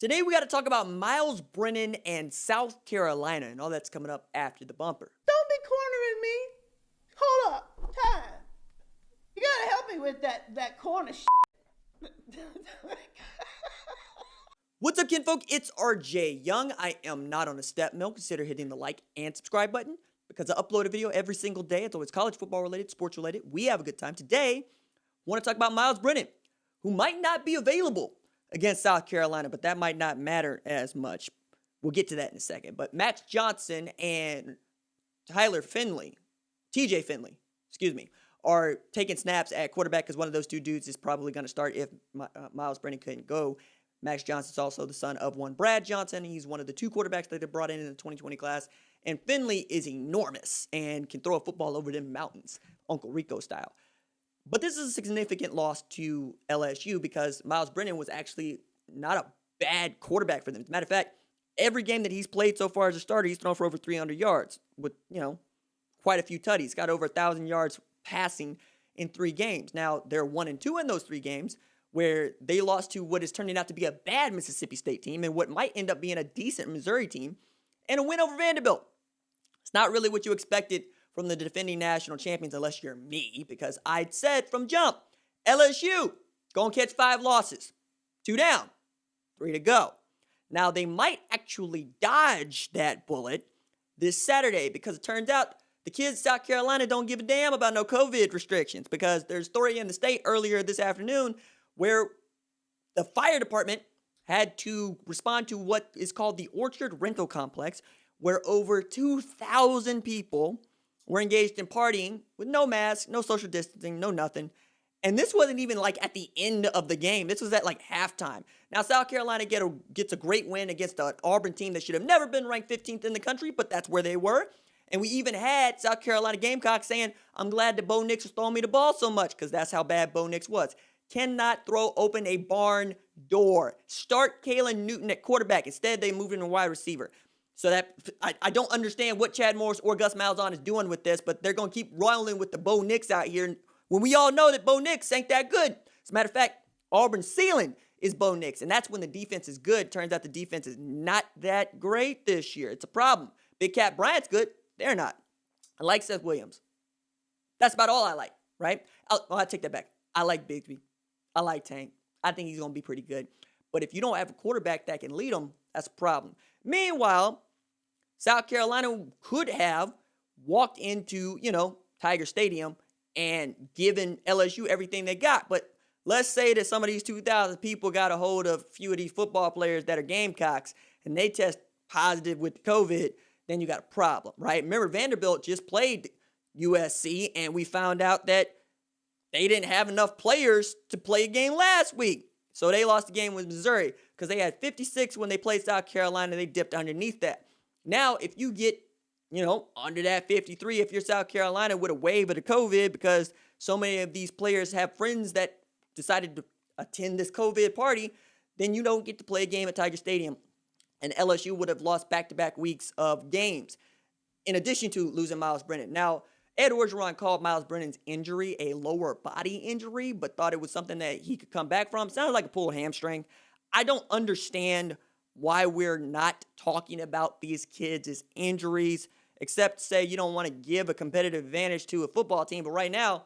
Today we got to talk about Myles Brennan and South Carolina, and all that's coming up after the bumper. Don't be cornering me. Hold up. Time. You gotta help me with that corner shit. What's up, kinfolk? It's RJ Young. I am not on a step mill. Consider hitting the like and subscribe button because I upload a video every single day. It's always college football related, sports related. We have a good time. Today, I want to talk about Myles Brennan, who might not be available against South Carolina, but that might not matter as much. We'll get to that in a second. But Max Johnson and TJ Finley, are taking snaps at quarterback because one of those two dudes is probably going to start if Myles Brennan couldn't go. Max Johnson's also the son of one Brad Johnson. He's one of the two quarterbacks that they brought in the 2020 class. And Finley is enormous and can throw a football over them mountains, Uncle Rico style. But this is a significant loss to LSU because Myles Brennan was actually not a bad quarterback for them. As a matter of fact, every game that he's played so far as a starter, he's thrown for over 300 yards with, quite a few tutties. Got over 1,000 yards passing in 3 games. Now, they're 1-2 in those 3 games where they lost to what is turning out to be a bad Mississippi State team and what might end up being a decent Missouri team, and a win over Vanderbilt. It's not really what you expected from the defending national champions unless you're me, because I said from jump, LSU, going to catch 5 losses. 2 down, 3 to go. Now, they might actually dodge that bullet this Saturday because it turns out the kids in South Carolina don't give a damn about no COVID restrictions because there's a story in the state earlier this afternoon where the fire department had to respond to what is called the Orchard Rental Complex, where over 2,000 people were engaged in partying with no mask, no social distancing, no nothing. And this wasn't even like at the end of the game. This was at like halftime. Now, South Carolina gets a great win against an Auburn team that should have never been ranked 15th in the country, but that's where they were. And we even had South Carolina Gamecocks saying, I'm glad that Bo Nix was throwing me the ball so much because that's how bad Bo Nix was. Cannot throw open a barn door. Start Kalen Newton at quarterback. Instead, they moved him to wide receiver. So that I don't understand what Chad Morris or Gus Malzahn is doing with this, but they're going to keep rolling with the Bo Nix out here when we all know that Bo Nix ain't that good. As a matter of fact, Auburn's ceiling is Bo Nix, and that's when the defense is good. Turns out the defense is not that great this year. It's a problem. Big Cat Bryant's good. They're not. I like Seth Williams. That's about all I like, right? I take that back. I like Bigsby. I like Tank. I think he's going to be pretty good. But if you don't have a quarterback that can lead them, that's a problem. Meanwhile, South Carolina could have walked into, Tiger Stadium and given LSU everything they got. But let's say that some of these 2,000 people got a hold of a few of these football players that are Gamecocks and they test positive with COVID, then you got a problem, right? Remember, Vanderbilt just played USC and we found out that they didn't have enough players to play a game last week. So they lost the game with Missouri because they had 56 when they played South Carolina. They dipped underneath that. Now, if you get, under that 53, if you're South Carolina with a wave of the COVID because so many of these players have friends that decided to attend this COVID party, then you don't get to play a game at Tiger Stadium. And LSU would have lost back-to-back weeks of games in addition to losing Myles Brennan. Now, Ed Orgeron called Myles Brennan's injury a lower body injury, but thought it was something that he could come back from. Sounded like a pulled hamstring. I don't understand why we're not talking about these kids' injuries, except to say you don't want to give a competitive advantage to a football team. But right now,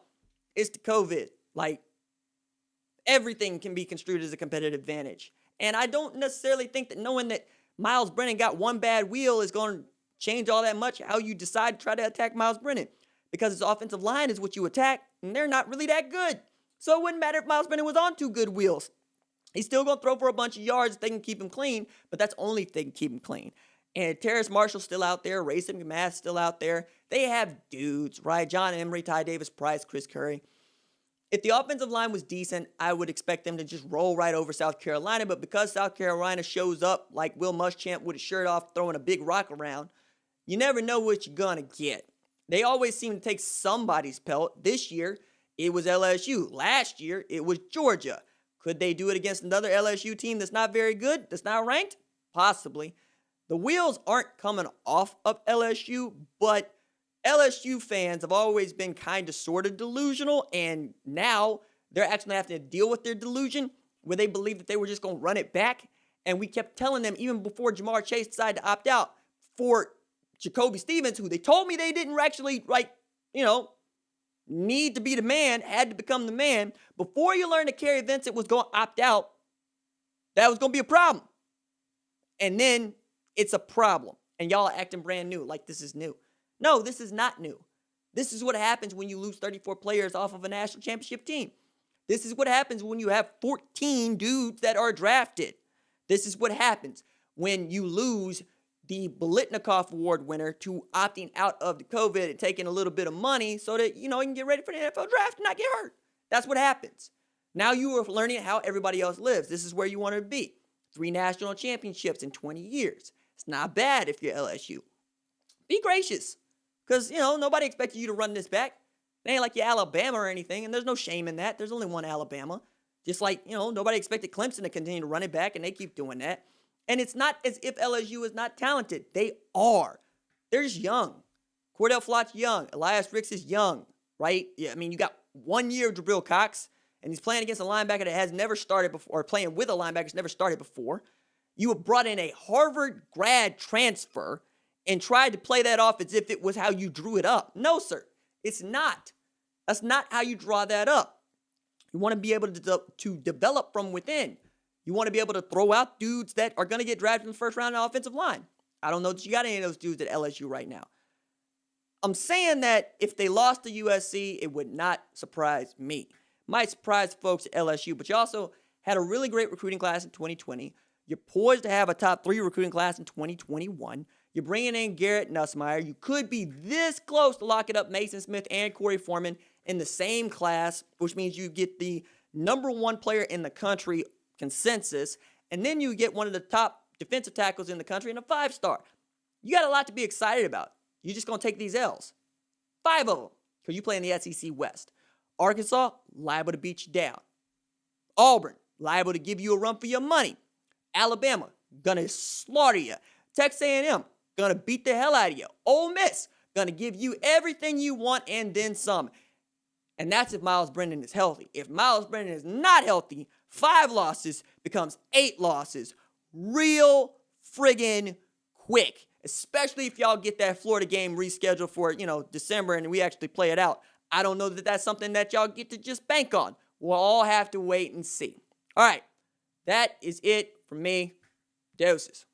it's the COVID. Like, everything can be construed as a competitive advantage. And I don't necessarily think that knowing that Myles Brennan got one bad wheel is going to change all that much how you decide to try to attack Myles Brennan. Because his offensive line is what you attack, and they're not really that good. So it wouldn't matter if Myles Brennan was on 2 good wheels. He's still going to throw for a bunch of yards if they can keep him clean, but that's only if they can keep him clean. And Terrace Marshall's still out there. Racing McMath's still out there. They have dudes, right? John Emery, Ty Davis Price, Chris Curry. If the offensive line was decent, I would expect them to just roll right over South Carolina. But because South Carolina shows up like Will Muschamp with his shirt off throwing a big rock around, you never know what you're going to get. They always seem to take somebody's pelt. This year, it was LSU. Last year, it was Georgia. Could they do it against another LSU team that's not very good, that's not ranked? Possibly. The wheels aren't coming off of LSU, but LSU fans have always been kind of sort of delusional, and now they're actually having to deal with their delusion where they believe that they were just going to run it back. And we kept telling them, even before Jamar Chase decided to opt out, for Jacoby Stevens, who they told me they didn't actually, need to be the man, had to become the man. Before you learned that Kerry Vincent was going to opt out, that was going to be a problem. And then it's a problem. And y'all are acting brand new, like this is new. No, this is not new. This is what happens when you lose 34 players off of a national championship team. This is what happens when you have 14 dudes that are drafted. This is what happens when you lose the Biletnikoff Award winner to opting out of the COVID and taking a little bit of money so that, you can get ready for the NFL draft and not get hurt. That's what happens. Now you are learning how everybody else lives. This is where you want to be. 3 national championships in 20 years. It's not bad if you're LSU. Be gracious. Because, nobody expected you to run this back. It ain't like you're Alabama or anything, and there's no shame in that. There's only one Alabama. Just like, nobody expected Clemson to continue to run it back, and they keep doing that. And it's not as if LSU is not talented. They are. They're just young. Cordell Flott's young. Elias Ricks is young, right? Yeah, I mean, you got 1 year of Jabril Cox, and he's playing against a linebacker that has never started before, or playing with a linebacker that's never started before. You have brought in a Harvard grad transfer and tried to play that off as if it was how you drew it up. No, sir. It's not. That's not how you draw that up. You want to be able to develop from within. You want to be able to throw out dudes that are going to get drafted in the first round on the offensive line. I don't know that you got any of those dudes at LSU right now. I'm saying that if they lost to USC, it would not surprise me. Might surprise folks at LSU, but you also had a really great recruiting class in 2020. You're poised to have a top 3 recruiting class in 2021. You're bringing in Garrett Nussmeier. You could be this close to locking up Mason Smith and Corey Foreman in the same class, which means you get the number 1 player in the country consensus, and then you get one of the top defensive tackles in the country and a 5-star. You got a lot to be excited about. You're just going to take these L's. 5 of them, because you play in the SEC West. Arkansas, liable to beat you down. Auburn, liable to give you a run for your money. Alabama, gonna slaughter you. Texas A&M, gonna beat the hell out of you. Ole Miss, gonna give you everything you want and then some. And that's if Myles Brennan is healthy. If Myles Brennan is not healthy, 5 losses becomes 8 losses real friggin' quick. Especially if y'all get that Florida game rescheduled for, December and we actually play it out. I don't know that that's something that y'all get to just bank on. We'll all have to wait and see. All right, that is it from me. Doses.